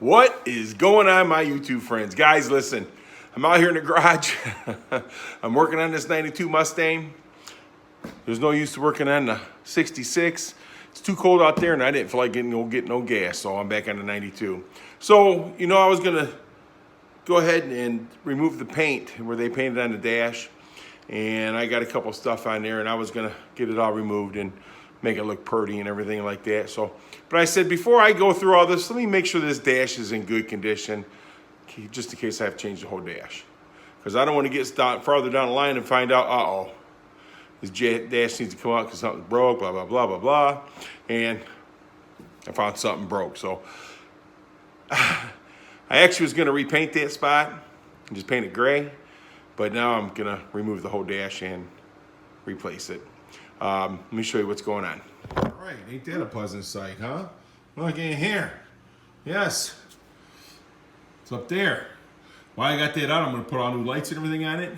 What is going on, my YouTube friends? Guys, listen, I'm out here in the garage. I'm working on this 92 Mustang. There's no use to working on the 66. It's too cold out there and I didn't feel like getting no gas, so I'm back on the 92. So, I was gonna go ahead and remove the paint where they painted on the dash, and I got a couple stuff on there and I was gonna get it all removed and make it look pretty and everything like that. So, but I said, before I go through all this, let me make sure this dash is in good condition, just in case I have to change the whole dash. Because I don't want to get farther down the line and find out, this dash needs to come out because something broke, blah, blah, blah, blah, blah. And I found something broke. So I actually was gonna repaint that spot and just paint it gray, but now I'm gonna remove the whole dash and replace it. Let me show you what's going on. All right, ain't that a pleasant sight, huh? Look in here. Yes, it's up there. While I got that out, I'm gonna put all new lights and everything on it,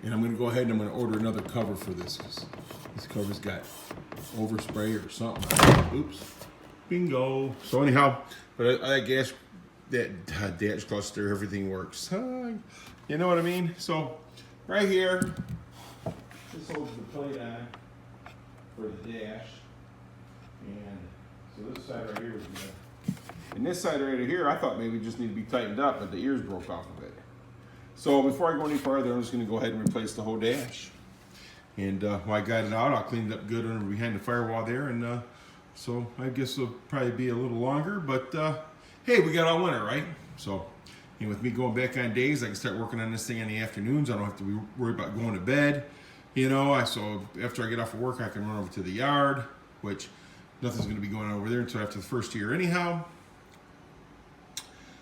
and I'm gonna go ahead and I'm gonna order another cover for this. This cover's got overspray or something. Oops, bingo. So anyhow, but I guess that dash cluster, everything works. You know what I mean? So right here, this holds the plate on for the dash, and so this side right here was good. And this side right here, I thought maybe it just need to be tightened up, but the ears broke off of it. So before I go any further, I'm just going to go ahead and replace the whole dash. And while I got it out, I'll clean it up good under behind the firewall there, and so I guess it'll probably be a little longer, but hey, we got all winter, right? So, and with me going back on days, I can start working on this thing in the afternoons. I don't have to worry about going to bed. So after I get off of work, I can run over to the yard, which nothing's going to be going on over there until after the first year anyhow.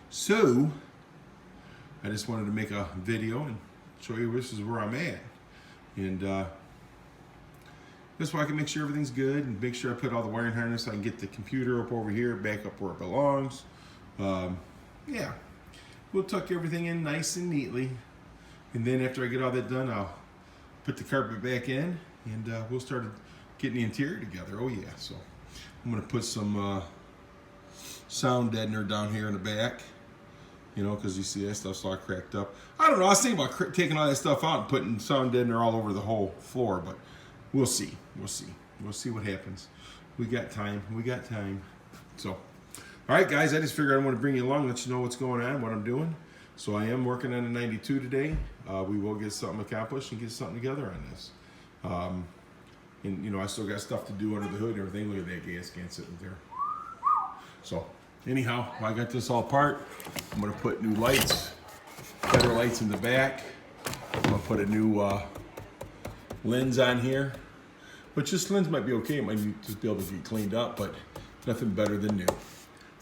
So I just wanted to make a video and show you this is where I'm at. And this way I can make sure everything's good and make sure I put all the wiring harness. I can get the computer up over here, back up where it belongs. Yeah, we'll tuck everything in nice and neatly. And then after I get all that done, I'll put the carpet back in, and we'll start getting the interior together. Oh yeah, so I'm gonna put some sound deadener down here in the back, because you see that stuff's all cracked up. I don't know, I was thinking about taking all that stuff out and putting sound deadener all over the whole floor, but we'll see, we'll see what happens. We got time. So, all right guys, I just figured I want to bring you along, let you know what's going on, what I'm doing. So I am working on a 92 today. We will get something accomplished and get something together on this. And I still got stuff to do under the hood and everything. Look at that gas can sitting there. So anyhow, while I got this all apart, I'm gonna put new lights, better lights in the back. I'm gonna put a new lens on here. But this lens might be okay. It might just be able to get cleaned up, but nothing better than new.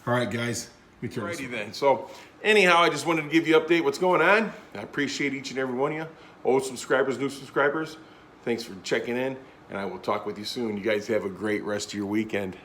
All right, guys. Alrighty then. So anyhow, I just wanted to give you an update what's going on. I appreciate each and every one of you. Old subscribers, new subscribers. Thanks for checking in, and I will talk with you soon. You guys have a great rest of your weekend.